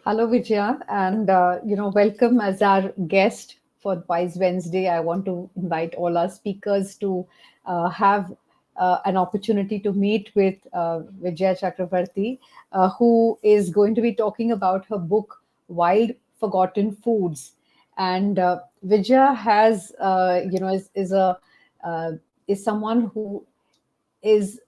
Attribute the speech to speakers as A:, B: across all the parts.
A: Hello, Vijaya, and welcome as our guest for Wise Wednesday. I want to invite all our speakers to have an opportunity to meet with Vijaya Chakravarty, who is going to be talking about her book Wild Forgotten Foods. And Vijaya has, uh, is someone who is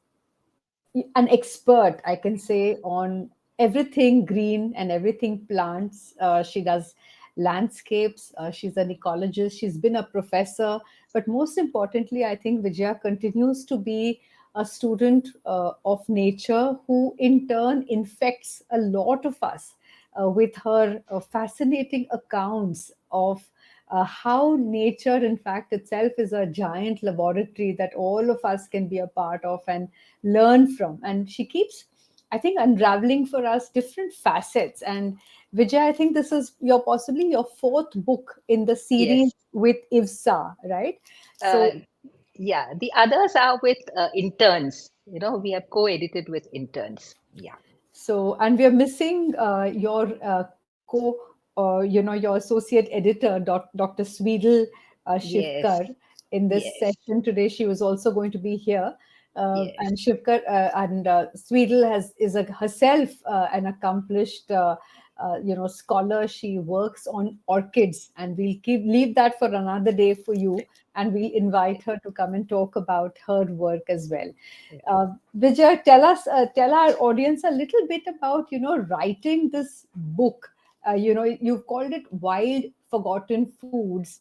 A: an expert, I can say, on everything green and everything plants. She does landscapes. She's an ecologist. She's been a professor. But most importantly, I think Vijaya continues to be a student of nature who, in turn, infects a lot of us with her fascinating accounts of how nature, in fact, itself is a giant laboratory that all of us can be a part of and learn from. And she keeps, I think, unraveling for us different facets. And Vijay, I think this is your possibly your fourth book in the series
B: Yes.
A: with Ivsa, right?
B: Uh,
A: So,
B: yeah, the others are with interns. We have co-edited with interns. Yeah.
A: and we are missing your your associate editor, Dr. Swedel
B: Yes.
A: Shivkar, in this
B: Yes.
A: session today. She was also going to be here. And
B: Yes.
A: Shivkar and Swedel is herself an accomplished scholar. She works on orchids, and we'll leave that for another day for you, and we'll invite her to come and talk about her work as well.
B: Right.
A: uh, Vijay, tell our audience a little bit about, writing this book. You've called it Wild Forgotten Foods.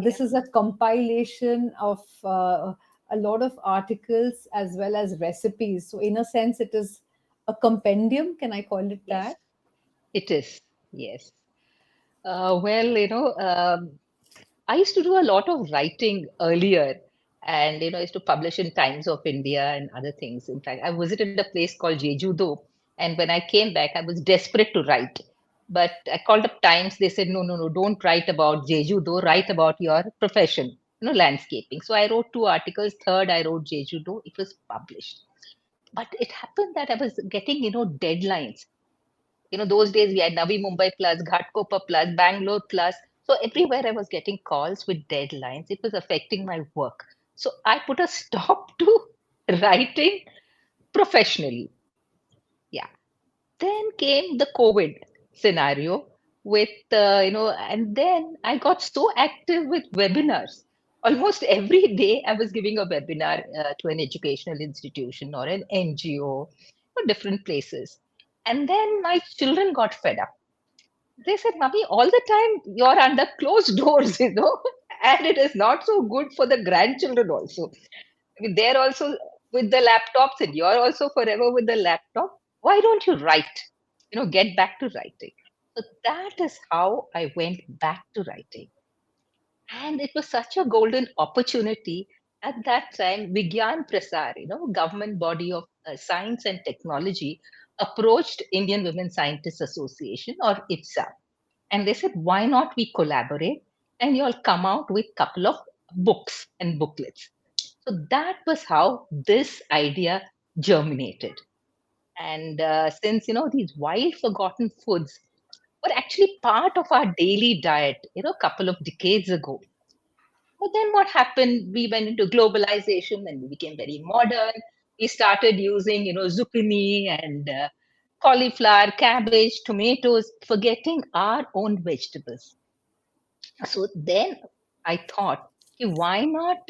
A: This
B: Yeah.
A: is a compilation of a lot of articles as well as recipes. So, in a sense, it is a compendium. Can I call it
B: Yes.
A: that?
B: It is. Yes. Well, I used to do a lot of writing earlier, and I used to publish in Times of India and other things. In fact, I visited a place called Jeju-do, and when I came back, I was desperate to write. But I called up Times. They said, no, no, no, don't write about Jeju-do. Write about your profession, landscaping. So I wrote two articles. Third, I wrote Jeju-do. It was published. But it happened that I was getting, deadlines. Those days we had Navi Mumbai Plus, Ghatkopar Plus, Bangalore Plus. So everywhere I was getting calls with deadlines. It was affecting my work. So I put a stop to writing professionally. Yeah. Then came the COVID scenario with, and then I got so active with webinars. Almost every day I was giving a webinar to an educational institution or an NGO or different places. And then my children got fed up. They said, Mummy, all the time you're under closed doors, and it is not so good for the grandchildren also. I mean, they're also with the laptops, and you're also forever with the laptop. Why don't you write? Get back to writing. So that is how I went back to writing. And it was such a golden opportunity. At that time, Vigyan Prasar, government body of science and technology, approached Indian Women Scientists Association or IPSA, and they said, why not we collaborate and you'll come out with couple of books and booklets. So that was how this idea germinated. And since these wild forgotten foods were actually part of our daily diet, a couple of decades ago. But then what happened? We went into globalization and we became very modern. We started using, zucchini and cauliflower, cabbage, tomatoes, forgetting our own vegetables. So then I thought, okay, why not,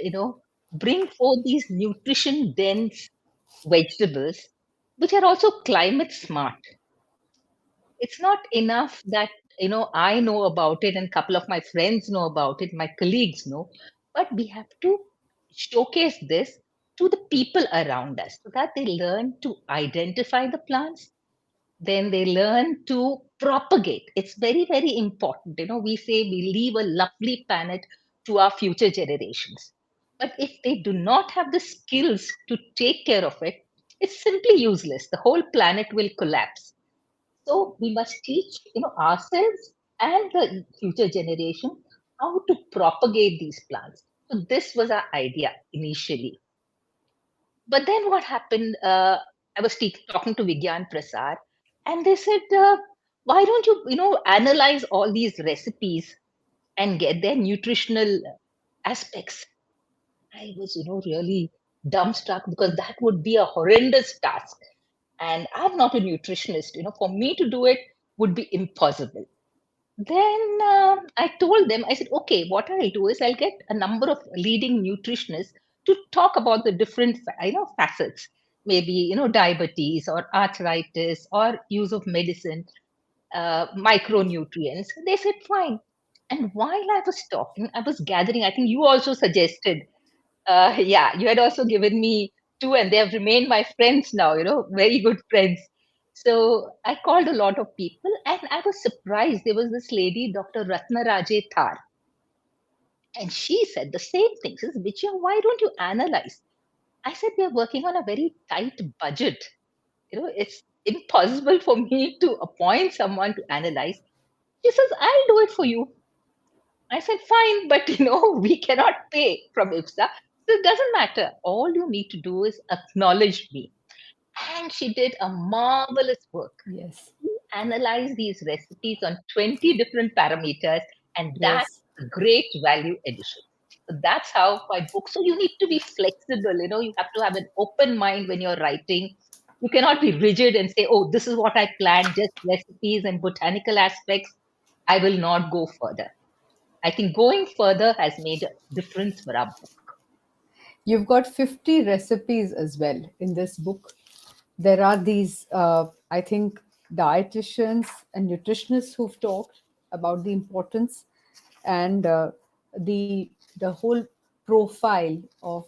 B: bring forth these nutrition dense vegetables, which are also climate smart. It's not enough that, I know about it and a couple of my friends know about it, my colleagues know, but we have to showcase this to the people around us so that they learn to identify the plants, then they learn to propagate. It's very, very important. We say we leave a lovely planet to our future generations. But if they do not have the skills to take care of it, it's simply useless. The whole planet will collapse. So we must teach, ourselves and the future generation how to propagate these plants. So this was our idea initially. But then what happened? I was talking to Vigyan Prasad, and they said, why don't you, analyze all these recipes and get their nutritional aspects? I was, really dumbstruck because that would be a horrendous task. And I'm not a nutritionist. For me to do it would be impossible. Then I told them, I said, okay, what I'll do is I'll get a number of leading nutritionists to talk about the different, facets, maybe, diabetes or arthritis or use of medicine, micronutrients. They said, fine. And while I was talking, I was gathering, I think you also suggested, yeah, you had also given me two, and they have remained my friends now, very good friends. So I called a lot of people, and I was surprised. There was this lady, Dr. Ratnaraje Thar, and she said the same thing. She says, Vijaya, why don't you analyze? I said, we are working on a very tight budget. It's impossible for me to appoint someone to analyze. She says, I'll do it for you. I said, fine, but we cannot pay from IPSA. So it doesn't matter. All you need to do is acknowledge me. And she did a marvelous work.
A: Yes.
B: Analyze these recipes on 20 different parameters, and that's
A: Yes.
B: a great value addition. So that's how my book. So you need to be flexible. You have to have an open mind when you're writing. You cannot be rigid and say, oh, this is what I planned, just recipes and botanical aspects. I will not go further. I think going further has made a difference for our book.
A: You've got 50 recipes as well in this book. There are these, I think, dietitians and nutritionists who've talked about the importance and the whole profile of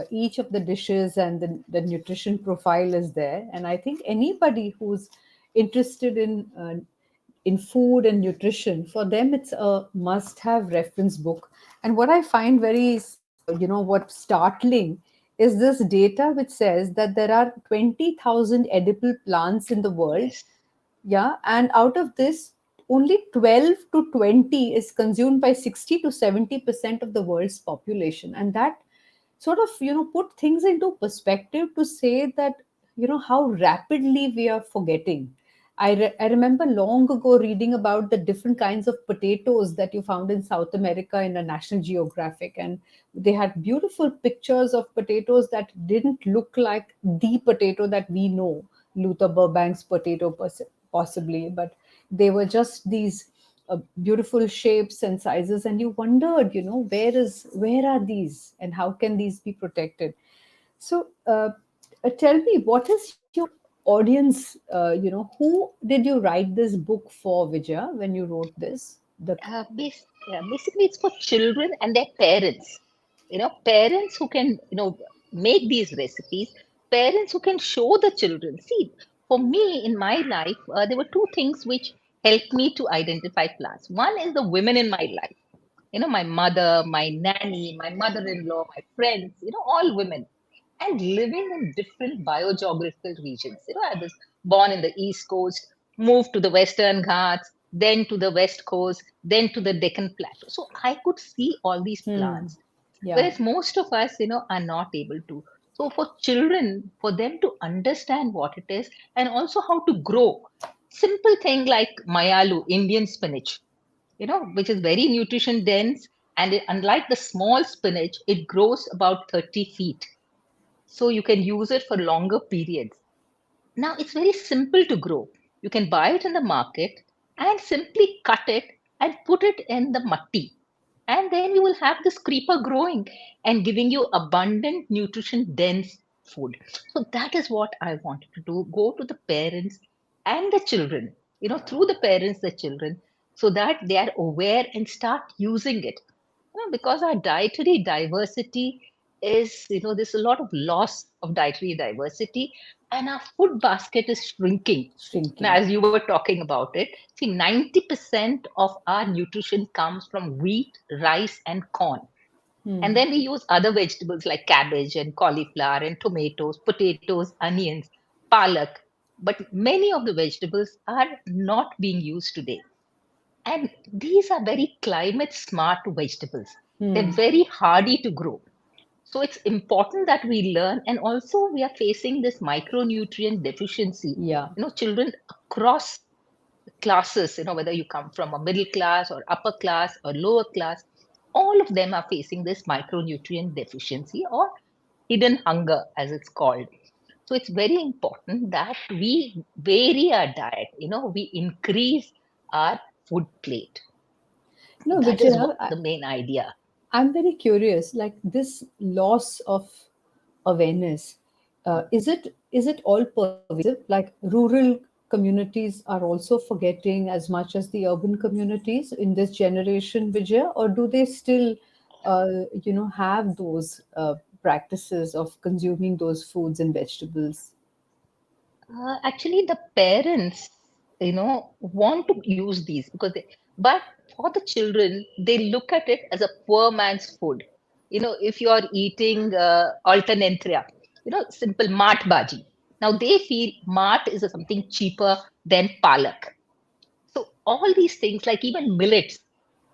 A: each of the dishes, and the nutrition profile is there. And I think anybody who's interested in food and nutrition, for them it's a must have reference book. And what I find very what's startling is this data which says that there are 20,000 edible plants in the world.
B: Yes.
A: Yeah, and out of this, only 12 to 20 is consumed by 60 to 70% of the world's population. And that sort of put things into perspective to say that how rapidly we are forgetting. I remember long ago reading about the different kinds of potatoes that you found in South America in a National Geographic, and they had beautiful pictures of potatoes that didn't look like the potato that we know, Luther Burbank's potato possibly, but they were just these beautiful shapes and sizes, and you wondered, where are these and how can these be protected. So tell me, what is your audience, who did you write this book for, Vijaya, when you wrote this? The
B: Yeah, basically, it's for children and their parents. Parents who can, make these recipes, parents who can show the children. See, for me in my life, there were two things which helped me to identify plants. One is the women in my life. My mother, my nanny, my mother-in-law, my friends, all women, and living in different biogeographical regions. I was born in the East Coast, moved to the Western Ghats, then to the West Coast, then to the Deccan Plateau. So I could see all these
A: hmm,
B: plants,
A: yeah.
B: whereas most of us, are not able to. So for children, for them to understand what it is and also how to grow, simple thing like mayalu, Indian spinach, which is very nutrition dense. And unlike the small spinach, it grows about 30 feet. So you can use it for longer periods. Now it's very simple to grow. You can buy it in the market and simply cut it and put it in the matti. And then you will have this creeper growing and giving you abundant nutrition dense food. So that is what I wanted to do. Go to the parents and the children, through the parents, the children, so that they are aware and start using it. Because our dietary diversity is, there's a lot of loss of dietary diversity, and our food basket is shrinking. Now,
A: Shrinking.
B: as you were talking about it, see, 90% of our nutrition comes from wheat, rice, and corn. And
A: Hmm.
B: then we use other vegetables like cabbage and cauliflower and tomatoes, potatoes, onions, palak. But many of the vegetables are not being used today. And these are very climate smart vegetables. They're
A: Hmm.
B: very hardy to grow. So it's important that we learn. And also, we are facing this micronutrient deficiency.
A: Yeah.
B: Children across classes, whether you come from a middle class or upper class or lower class, all of them are facing this micronutrient deficiency or hidden hunger, as it's called. So it's very important that we vary our diet, we increase our food plate.
A: No,
B: That is what
A: Vijaya,
B: the main idea.
A: I'm very curious. Like this loss of awareness, is it all pervasive? Like rural communities are also forgetting as much as the urban communities in this generation, Vijaya, or do they still, have those practices of consuming those foods and vegetables?
B: Actually, the parents, want to use these but for the children, they look at it as a poor man's food. If you are eating alternanthria, simple mart bhaji. Now they feel mart is something cheaper than palak. So all these things, like even millets,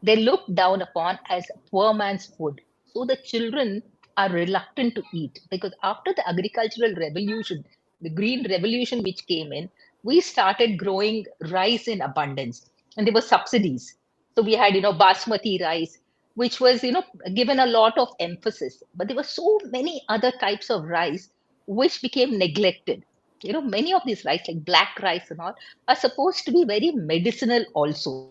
B: they look down upon as poor man's food. So the children are reluctant to eat because after the agricultural revolution, the green revolution which came in, we started growing rice in abundance, and there were subsidies. So we had, basmati rice, which was, given a lot of emphasis. But there were so many other types of rice which became neglected. Many of these rice, like black rice and all, are supposed to be very medicinal also.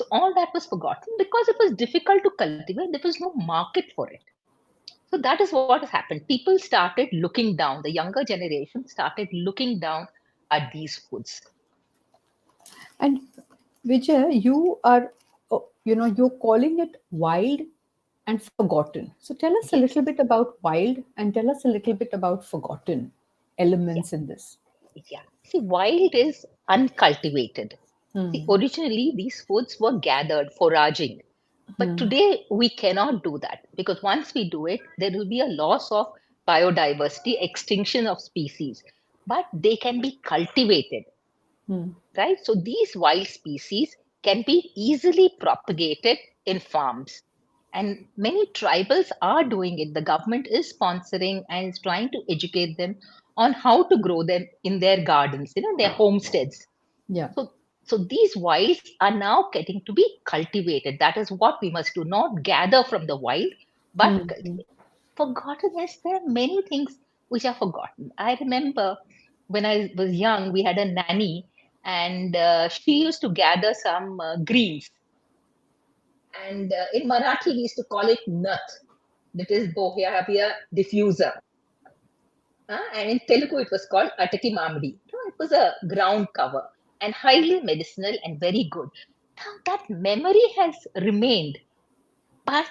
B: So all that was forgotten because it was difficult to cultivate. There was no market for it. So that is what has happened. People started looking down. The younger generation started looking down at these foods.
A: And Vijay, you're calling it wild and forgotten. So tell us a little
B: Yes.
A: bit about wild and tell us a little bit about forgotten
B: Yeah.
A: elements in this.
B: Yeah. See, wild is uncultivated. See,
A: Hmm.
B: originally these foods were gathered, foraging. But
A: Hmm.
B: today we cannot do that because once we do it, there will be a loss of biodiversity, extinction of species. But they can be cultivated,
A: Hmm.
B: right? So these wild species can be easily propagated in farms. And many tribals are doing it. The government is sponsoring and is trying to educate them on how to grow them in their gardens, their homesteads.
A: Yeah.
B: So, so these wilds are now getting to be cultivated. That is what we must do, not gather from the wild, but
A: Hmm. Hmm.
B: cultivate. Forgotten, yes, there are many things which are forgotten. I remember when I was young, we had a nanny, and she used to gather some greens. And in Marathi, we used to call it nut, that is Bohea diffuser. And in Telugu, it was called Ataki Mamdi. It was a ground cover and highly medicinal and very good. Now, that memory has remained part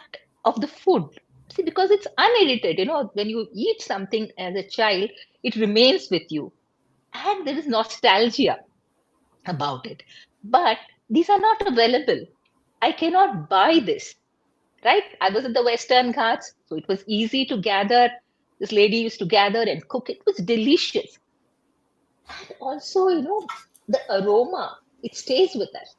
B: of the food. See, because it's unedited, when you eat something as a child, it remains with you. And there is nostalgia about it. But these are not available. I cannot buy this, right? I was at the Western Ghats, so it was easy to gather. This lady used to gather and cook. It was delicious. And also, the aroma, it stays with us.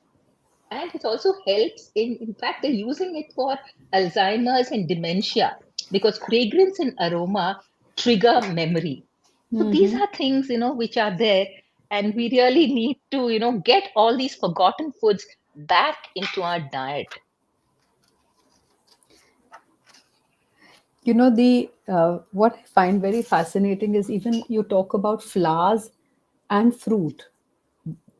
B: And it also helps in fact, they're using it for Alzheimer's and dementia because fragrance and aroma trigger memory. So these
A: Hmm.
B: are things, which are there. And we really need to, get all these forgotten foods back into our diet.
A: The what I find very fascinating is even you talk about flowers and fruit,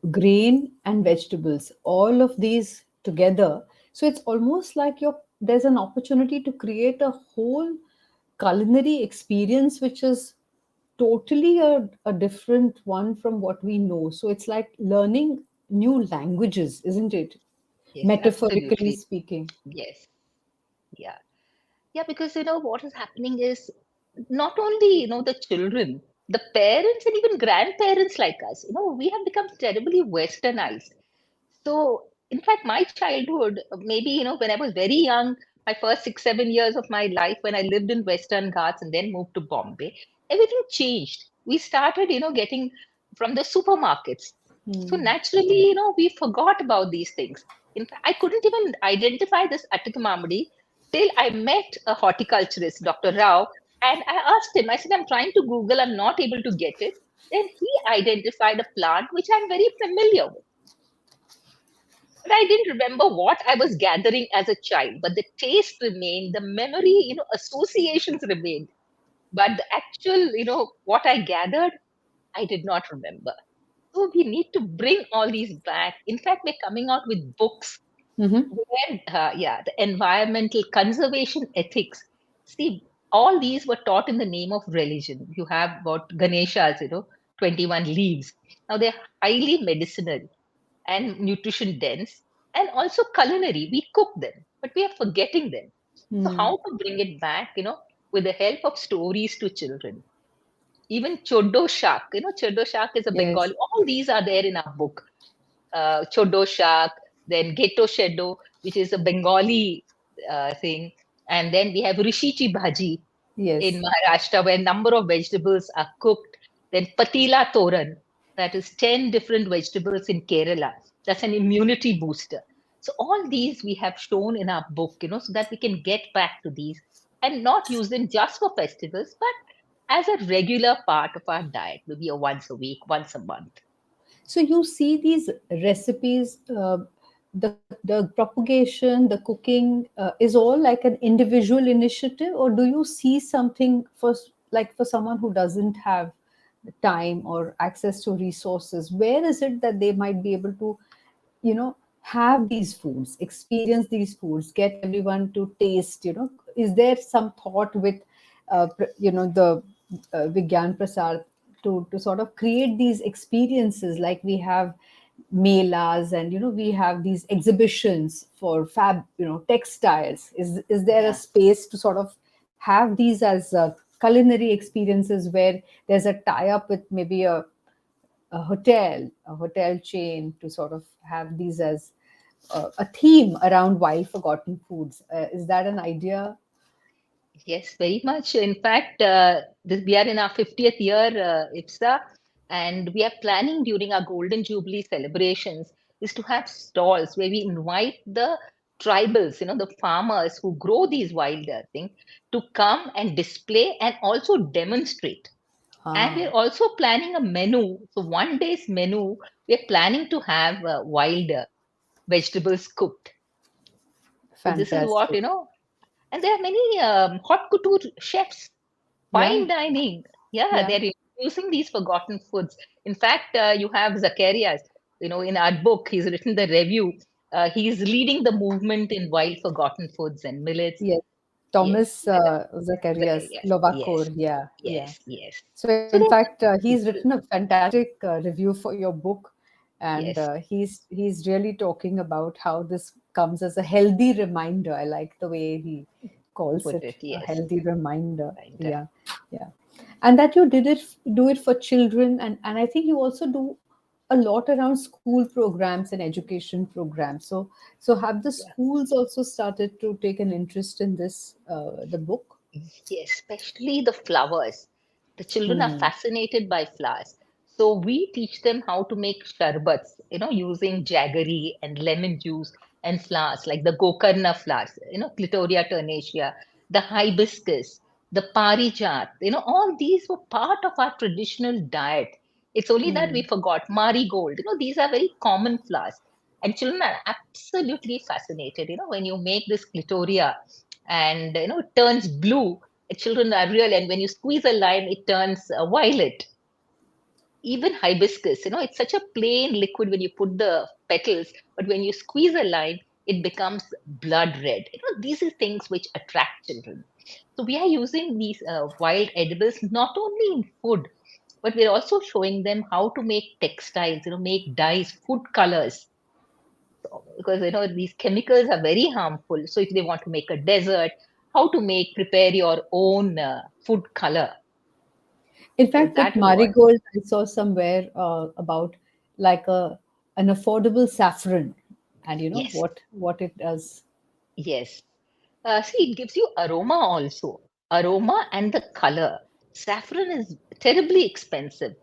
A: grain and vegetables, all of these together. So it's almost like there's an opportunity to create a whole culinary experience which is totally a different one from what we know. So it's like learning new languages, isn't it?
B: Yes,
A: Metaphorically
B: absolutely.
A: speaking.
B: Yes. Yeah. Yeah, because what is happening is not only the children, the parents and even grandparents like us, we have become terribly westernized. So, in fact, my childhood, maybe, when I was very young, my first 6, 7 years of my life, when I lived in Western Ghats and then moved to Bombay, everything changed. We started, getting from the supermarkets. So
A: Hmm.
B: naturally, we forgot about these things. In fact, I couldn't even identify this Attikamamadi till I met a horticulturist, Dr. Rao, and I asked him, I said, I'm trying to Google, I'm not able to get it. Then he identified a plant which I'm very familiar with. But I didn't remember what I was gathering as a child. But the taste remained, the memory, associations remained. But the actual, what I gathered, I did not remember. So we need to bring all these back. In fact, we're coming out with books
A: Mm-hmm.
B: where, the environmental conservation ethics. See, all these were taught in the name of religion. You have about Ganeshas, 21 leaves. Now they're highly medicinal and nutrition dense and also culinary. We cook them, but we are forgetting them. So
A: Hmm.
B: how to bring it back, with the help of stories to children? Even Choddo Shak, Choddo Shak is a
A: Yes.
B: Bengali. All these are there in our book. Choddo Shak, then Geto Sheddo, which is a Bengali thing. And then we have Rishichi Bhaji in
A: Yes.
B: Maharashtra, where a number of vegetables are cooked. Then Patila Toran, that is 10 different vegetables in Kerala. That's an immunity booster. So all these we have shown in our book, so that we can get back to these and not use them just for festivals, but as a regular part of our diet, maybe a once a week, once a month.
A: So you see these recipes, the propagation, the cooking is all like an individual initiative, or do you see something for like for someone who doesn't have the time or access to resources? Where is it that they might be able to, have these foods, experience these foods, get everyone to taste? Is there some thought with, the Vigyan Prasad to sort of create these experiences like we have melas and we have these exhibitions for textiles? Is there a
B: Yeah.
A: space to sort of have these as culinary experiences where there's a tie up with maybe a hotel chain to sort of have these as a theme around wild forgotten foods? Is that an idea?
B: Yes, very much. In fact, we are in our 50th year, IPSA, and we are planning during our Golden Jubilee celebrations is to have stalls where we invite the tribals, the farmers who grow these wild things to come and display and also demonstrate. And we're
A: Ah,
B: also planning a menu. So one day's menu, we're planning to have wild vegetables cooked. So this is what,
A: fantastic.
B: and there are many hot couture chefs,
A: Yeah,
B: fine dining. Yeah,
A: yeah.
B: they're introducing these forgotten foods. In fact, you have Zacharias, in our book, he's written the review. He's leading the movement in wild forgotten foods and millets.
A: Yes.
B: Yes,
A: Thomas Zacharias
B: Zacharias. Yes,
A: Lovakor. Yeah, yeah.
B: yes, yes.
A: So, in
B: So there are
A: fact,
B: many
A: he's
B: people.
A: written a fantastic review for your book, and
B: Yes,
A: he's really talking about how this comes as a healthy reminder. I like the way he calls
B: put
A: it,
B: it.
A: a
B: Yes,
A: healthy reminder.
B: reminder.
A: Yeah, yeah. And that you do it for children, and I think you also do a lot around school programs and education programs. So have the
B: Yeah.
A: schools also started to take an interest in this, the book?
B: Yes, especially the flowers. The children are
A: Hmm.
B: fascinated by flowers. So we teach them how to make sharbats, using jaggery and lemon juice and flowers like the gokarna flowers, Clitoria ternacea, the hibiscus, the parijat, all these were part of our traditional diet. It's only that we
A: Hmm.
B: forgot marigold. These are very common flowers. And children are absolutely fascinated, when you make this clitoria and it turns blue. Children are real, and when you squeeze a lime it turns violet. Even hibiscus, it's such a plain liquid when you put the petals, but when you squeeze a lime it becomes blood red. These are things which attract children. So we are using these wild edibles not only in food, but we're also showing them how to make textiles, make dyes, food colors, because these chemicals are very harmful. So if they want to make a dessert, how to make prepare your own food color.
A: In
B: So
A: fact, that
B: that is what.
A: marigold I saw somewhere about like an affordable saffron, and
B: Yes,
A: what it does.
B: yes. See, it gives you aroma also, aroma and the color. Saffron is terribly expensive,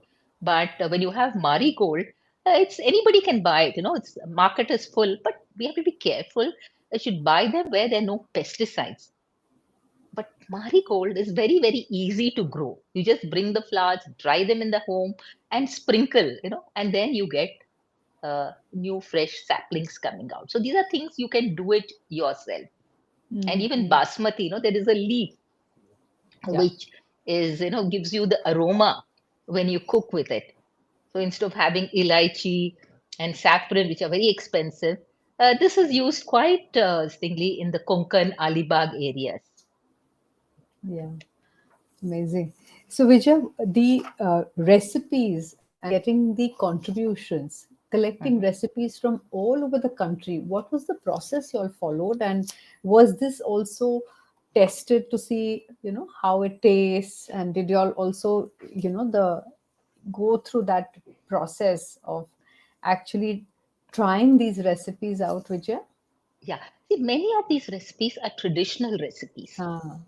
B: but when you have marigold, it's anybody can buy it. Its market is full, but we have to be careful. You should buy them where there are no pesticides. But marigold is very, very easy to grow. You just bring the flowers, dry them in the home, and sprinkle, and then you get. new fresh saplings coming out. So these are things you can do it yourself. And even
A: Mm-hmm.
B: basmati, there is a leaf
A: Yeah.
B: which is, gives you the aroma when you cook with it. So instead of having elaichi and saffron, which are very expensive, this is used quite singly in the Konkan, Alibag areas.
A: Yeah. Amazing. So, Vijay, the recipes and getting the contributions, collecting
B: Mhm.
A: recipes from all over the country, what was the process you all followed? And was this also tested to see, how it tastes? And did you all also, the go through that process of actually trying these recipes out, Vijay?
B: Yeah. See, many of these recipes are traditional recipes.
A: Ah,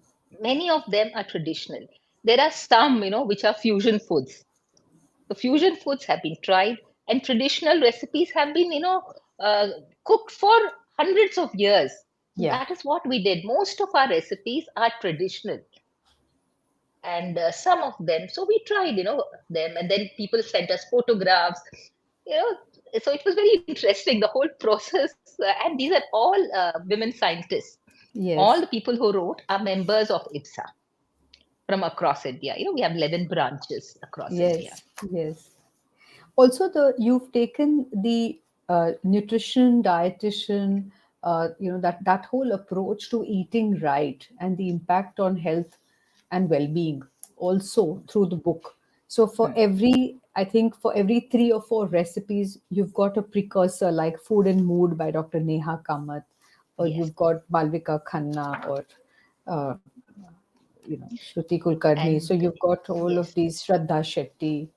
B: Many of them are traditional. There are some, which are fusion foods. The fusion foods have been tried, and traditional recipes have been, cooked for hundreds of years. So
A: yeah.
B: that is what we did. Most of our recipes are traditional, and some of them. So we tried, them, and then people sent us photographs. You know, so it was very interesting, the whole process. And these are all women scientists. All the
A: Yes.
B: people who wrote are members of IPSA from across India. We have 11 branches across India.
A: Yes. Yes. Also, the you've taken the nutrition dietitian, that whole approach to eating right and the impact on health and well-being also through the book. So for
B: Hmm.
A: every, I think for every 3 or 4 recipes you've got a precursor like Food and Mood by Dr. Neha Kamath, or
B: Yes.
A: you've got Malvika Khanna, or uh, Shruti Kulkarni. So
B: And
A: you've got all of
B: yes,
A: these, Shraddha Shetty.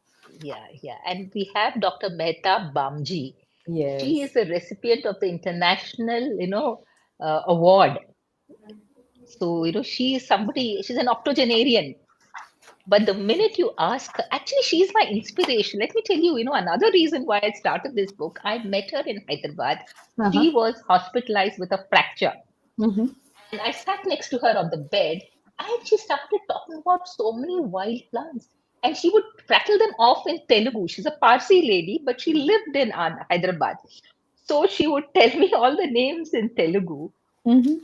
B: yeah, yeah. And we have Dr. Mehta Bamji. She
A: Yes.
B: is a recipient of the international, award. So, she is somebody, she's an octogenarian. But the minute you ask her, actually, she's my inspiration. Let me tell you, another reason why I started this book. I met her in Hyderabad.
A: Uh-huh.
B: She was hospitalized with a fracture.
A: Mm-hmm.
B: And I sat next to her on the bed, and she started talking about so many wild plants. And she would rattle them off in Telugu. She's a Parsi lady, but she lived in Hyderabad. So she would tell me all the names in Telugu.
A: Mm-hmm.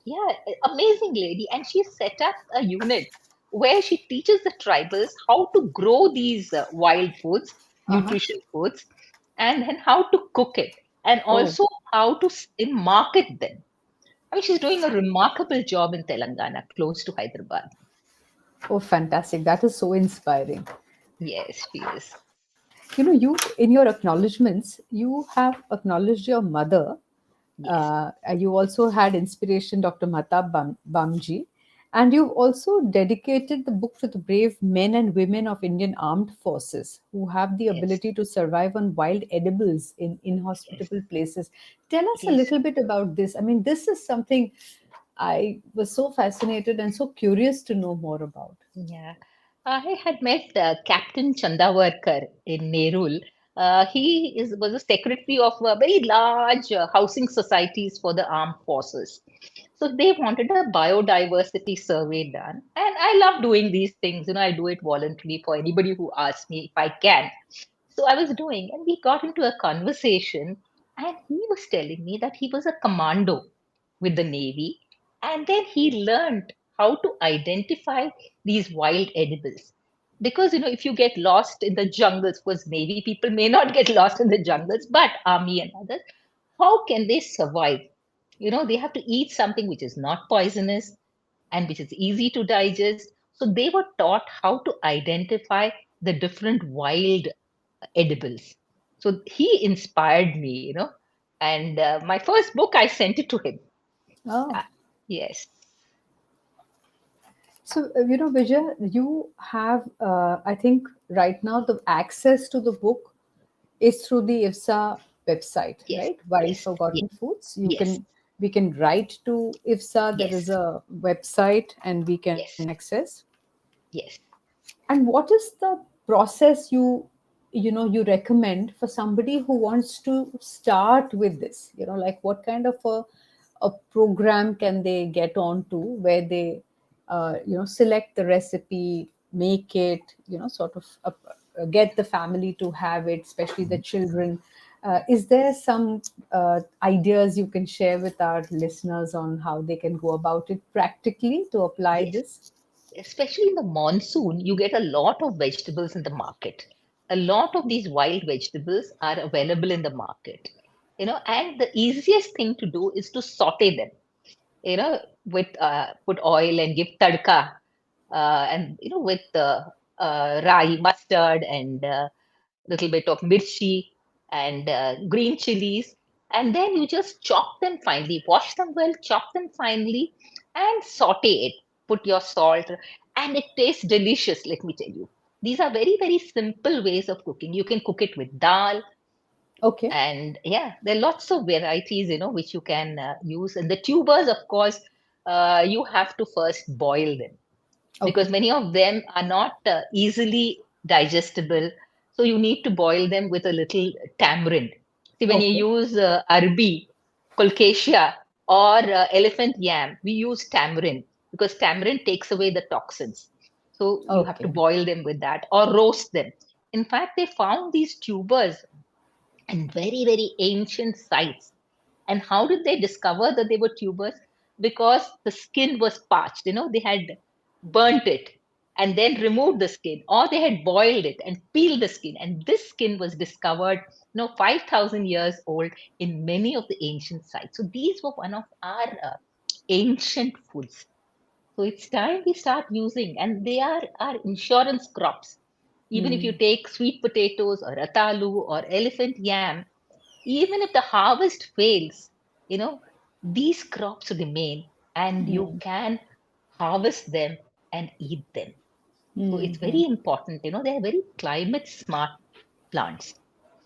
B: Yeah, amazing lady. And she set up a unit where she teaches the tribals how to grow these wild foods,
A: Uh-huh.
B: nutrition foods, and then how to cook it, and
A: Oh,
B: also how to market them. I mean, she's doing a remarkable job in Telangana, close to Hyderabad.
A: oh, fantastic. That is so inspiring.
B: Yes, she is.
A: You, in your acknowledgements, you have acknowledged your mother.
B: Yes,
A: You also had inspiration, Dr. Mahtab Bamji. And you've also dedicated the book to the brave men and women of Indian armed forces who have the
B: yes,
A: ability to survive on wild edibles in
B: yes,
A: inhospitable places. Tell us a
B: yes.
A: little bit about this. I mean, this is something I was so fascinated and so curious to know more about.
B: Yeah. I had met Captain Chandavarkar in Nerul. He was a secretary of very large housing societies for the armed forces. So they wanted a biodiversity survey done. And I love doing these things. I do it voluntarily for anybody who asks me if I can. So I was doing, and we got into a conversation, and he was telling me that he was a commando with the Navy, and then he learned how to identify these wild edibles. Because if you get lost in the jungles, because Navy people may not get lost in the jungles, but Army and others, how can they survive? They have to eat something which is not poisonous and which is easy to digest. So they were taught how to identify the different wild edibles. So he inspired me, and my first book, I sent it to him.
A: Oh,
B: Uh, yes,
A: so, Vijay, you have, I think, right now the access to the book is through the IFSA website,
B: yes,
A: right? Wild
B: yes, yes,
A: Forgotten Foods.
B: yes,
A: We can write to IFSA. There is
B: yes,
A: a website, and we can
B: yes,
A: access.
B: yes.
A: And what is the process you recommend for somebody who wants to start with this? Like what kind of a program can they get on to where they select the recipe, make it, sort of get the family to have it, especially the children. Is there some ideas you can share with our listeners on how they can go about it practically to apply
B: Yes,
A: this?
B: especially in the monsoon, you get a lot of vegetables in the market. A lot of these wild vegetables are available in the market. And the easiest thing to do is to saute them, with put oil and give tadka, and with rai, mustard, and little bit of mirchi and green chilies, and then you just chop them finely, wash them well, chop them finely, and saute it. Put your salt, and it tastes delicious. Let me tell you, these are very very simple ways of cooking. You can cook it with dal,
A: Okay.
B: and yeah, there are lots of varieties, which you can use. And the tubers, of course, you have to first boil them because
A: Okay.
B: many of them are not easily digestible. So you need to boil them with a little tamarind. See, when you
A: Okay.
B: use arbi, colcacia, or elephant yam, we use tamarind because tamarind takes away the toxins. So you have to
A: Okay.
B: boil them with that or roast them. In fact, they found these tubers and very, very ancient sites. And how did they discover that they were tubers? Because the skin was parched, they had burnt it and then removed the skin, or they had boiled it and peeled the skin. And this skin was discovered, 5,000 years old in many of the ancient sites. So these were one of our ancient foods. So it's time we start using, and they are our insurance crops. Even if you
A: Hmm.
B: take sweet potatoes or ratalu or elephant yam, even if the harvest fails, you know, these crops remain and you
A: Hmm.
B: can harvest them and eat them. So it's
A: Hmm.
B: very important, they're very climate smart plants.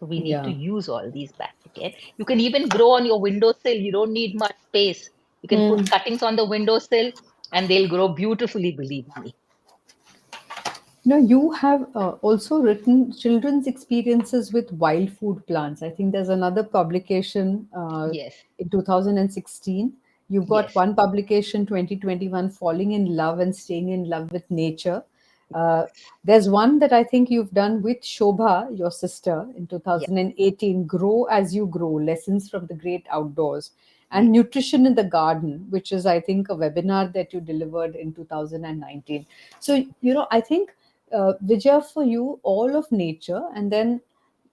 B: So we need to
A: Yeah.
B: use all these back again. You can even grow on your windowsill. You don't need much space. You can
A: Hmm.
B: put cuttings on the windowsill and they'll grow beautifully, believe me.
A: No, you have also written children's experiences with wild food plants. I think there's another publication
B: Yes,
A: in 2016. You've got
B: yes,
A: one publication, 2021, Falling in Love and Staying in Love with Nature. Uh, there's one that I think you've done with Shobha, your sister, in
B: yes,
A: 2018, Grow as You Grow, Lessons from the Great Outdoors, and
B: yes,
A: Nutrition in the Garden, which is, I think, a webinar that you delivered in 2019. So, I think Vijaya, for you, all of nature, and then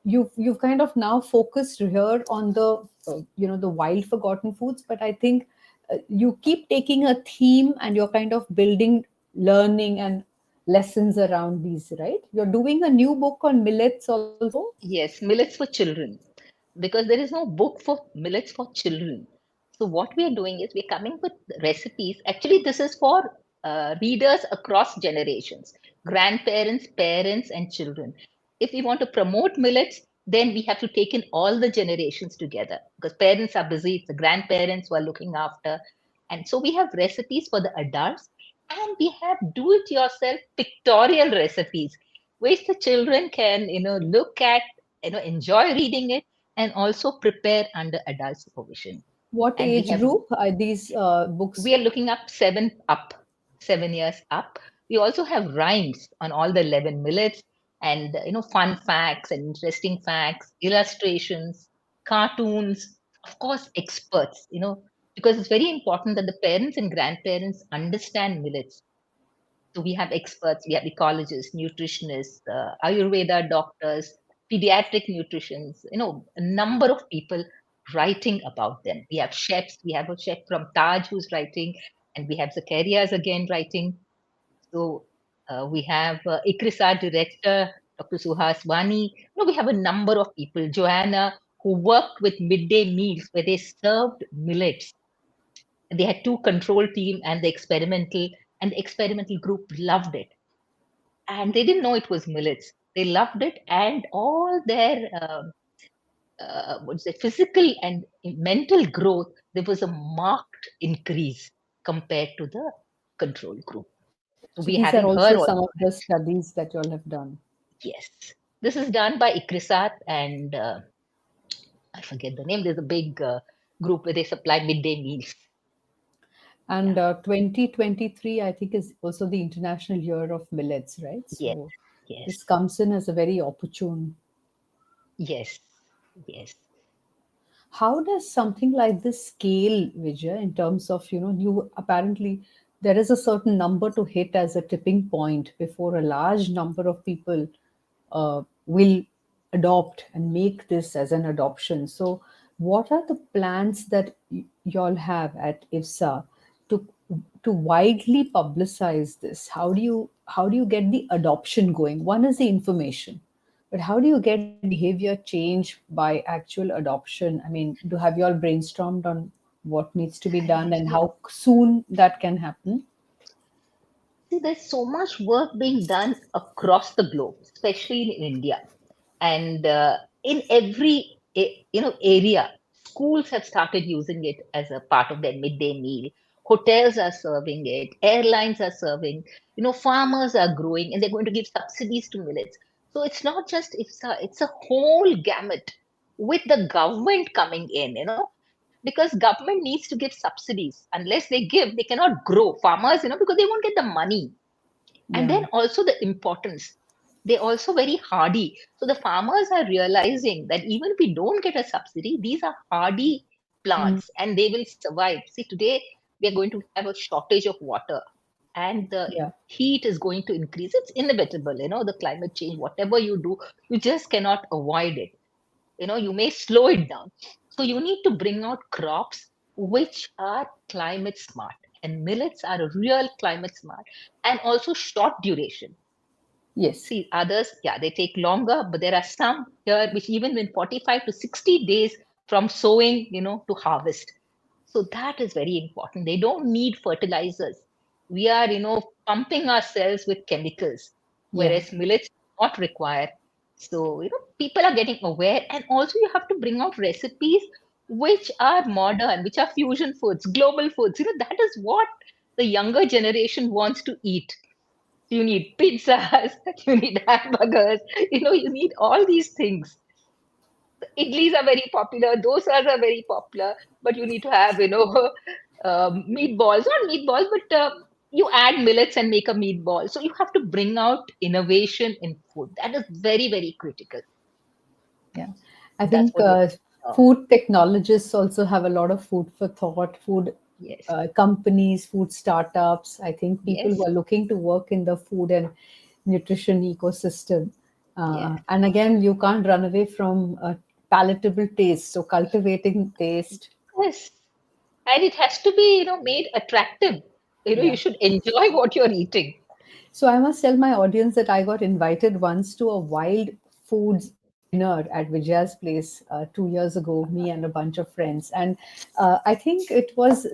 A: you've kind of now focused here on the the wild forgotten foods. But I think you keep taking a theme and you're kind of building learning and lessons around these, right? You're doing a new book on millets also.
B: yes. Millets for children, because there is no book for millets for children. So what we are doing is we're coming with recipes. Actually, this is for readers across generations, grandparents, parents, and children. If we want to promote millets, then we have to take in all the generations together because parents are busy, it's the grandparents who are looking after. And so we have recipes for the adults and we have do it yourself pictorial recipes which the children can, look at, enjoy reading it and also prepare under adult supervision.
A: What
B: And
A: age group are these
B: we
A: books?
B: are looking up 7 years up. We also have rhymes on all the 11 millets and fun facts and interesting facts, illustrations, cartoons, of course experts, because it's very important that the parents and grandparents understand millets. So we have experts, we have ecologists, nutritionists, Ayurveda doctors, pediatric nutritionists, a number of people writing about them. We have chefs, we have a chef from Taj who's writing, and we have Zacharias again writing. So we have ICRISA director, Dr. Suhas Wani. We have a number of people, Joanna, who worked with midday meals where they served millets. They had two control team and the experimental group loved it and they didn't know it was millets. They loved it, and all their what's it, physical and mental growth, there was a marked increase compared to the control group. So
A: So
B: we're
A: these are
B: having her
A: also
B: also.
A: some of the studies that you all have done.
B: Yes, this is done by ICRISAT and I forget the name. There's a big group where they supply midday meals.
A: And
B: Yeah.
A: 2023, I think, is also the International Year of Millets, right?
B: Yes.
A: So
B: Yes.
A: this comes in as a very opportune.
B: Yes. Yes.
A: How does something like this scale, Vijay, in terms of, you apparently there is a certain number to hit as a tipping point before a large number of people will adopt and make this as an adoption. So, what are the plans that y'all have at IFSA to widely publicize this? How do you get the adoption going? One is the information, but how do you get the behavior change by actual adoption? I mean, do have you all brainstormed on what needs to be done and
B: So,
A: how soon that can happen?
B: see, there's so much work being done across the globe, especially in India, and in every area. Schools have started using it as a part of their midday meal. Hotels are serving it. Airlines are serving. Farmers are growing, and they're going to give subsidies to millets. So it's not just it's a whole gamut with the government coming in. Because government needs to give subsidies. Unless they give, they cannot grow. Farmers, because they won't get the money. And
A: Yeah.
B: then also the importance, they're also very hardy. So the farmers are realizing that even if we don't get a subsidy, these are hardy
A: Mm,
B: plants and they will survive. See, today we are going to have a shortage of water, and the
A: yeah.
B: heat is going to increase. It's inevitable, the climate change. Whatever you do, you just cannot avoid it. You may slow it down. So you need to bring out crops which are climate smart, and millets are a real climate smart, and also short duration.
A: Yes.
B: See, others, yeah, they take longer, but there are some here which even in 45 to 60 days from sowing, to harvest. So that is very important. They don't need fertilizers. We are, pumping ourselves with chemicals,
A: Yeah.
B: whereas millets do not require. So, people are getting aware, and also you have to bring out recipes which are modern, which are fusion foods, global foods. That is what the younger generation wants to eat. You need pizzas, you need hamburgers, you need all these things. Idlis are very popular, dosas are very popular, but you need to have, meatballs, not meatballs, but you add millets and make a meatball. So you have to bring out innovation in food. That is very, very critical.
A: Yeah. I
B: That's
A: think
B: what we
A: food technologists also have a lot of food for thought, food
B: Yes,
A: companies, food startups. I think people who
B: yes,
A: are looking to work in the food and nutrition ecosystem.
B: yes,
A: And again, you can't run away from palatable taste. So, cultivating taste.
B: yes. And it has to be, made attractive. You
A: Yeah.
B: should enjoy what you're eating.
A: So I must tell my audience that I got invited once to a wild foods dinner at Vijaya's place 2 years ago, me and a bunch of friends. And I think it was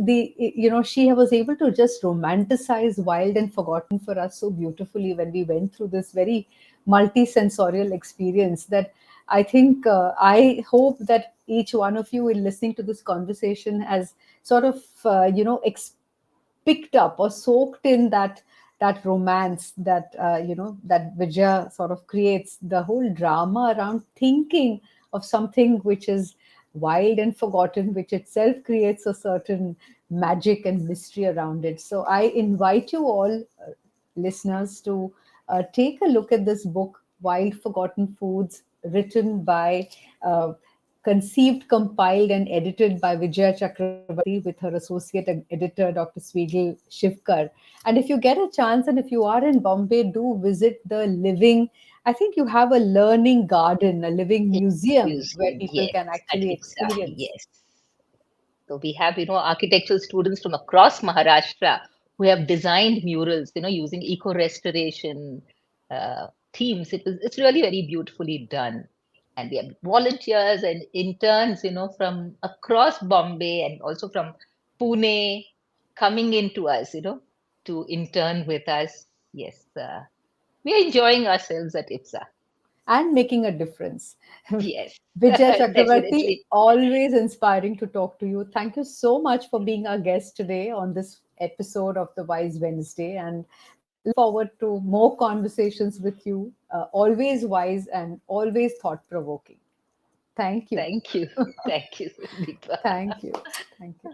A: she was able to just romanticize wild and forgotten for us so beautifully when we went through this very multi-sensorial experience that I think I hope that each one of you in listening to this conversation has sort of, picked up or soaked in that romance that that Vijaya sort of creates, the whole drama around thinking of something which is wild and forgotten, which itself creates a certain magic and mystery around it. So I invite you all, listeners, to take a look at this book, Wild Forgotten Foods, written by, conceived, compiled, and edited by Vijaya Chakravarty with her associate editor, Dr. Swigel Shivkar. And if you get a chance and if you are in Bombay, do visit the living, I think you have a learning garden, a living museum where
B: Museum,
A: people
B: yes,
A: can
B: at
A: actually
B: IPSA,
A: experience.
B: yes. So we have, architectural students from across Maharashtra who have designed murals, using eco restoration themes. It's really very beautifully done. And we have volunteers and interns, from across Bombay and also from Pune coming into us, to intern with us. Yes, we are enjoying ourselves at IPSA.
A: And making a difference.
B: Yes,
A: Vijay Chakravarty,
B: definitely.
A: always inspiring to talk to you. Thank you so much for being our guest today on this episode of the Wise Wednesday, and look forward to more conversations with you. Always wise and always thought provoking. Thank you.
B: Thank you. Thank you, Deepa.
A: Thank you. Thank you.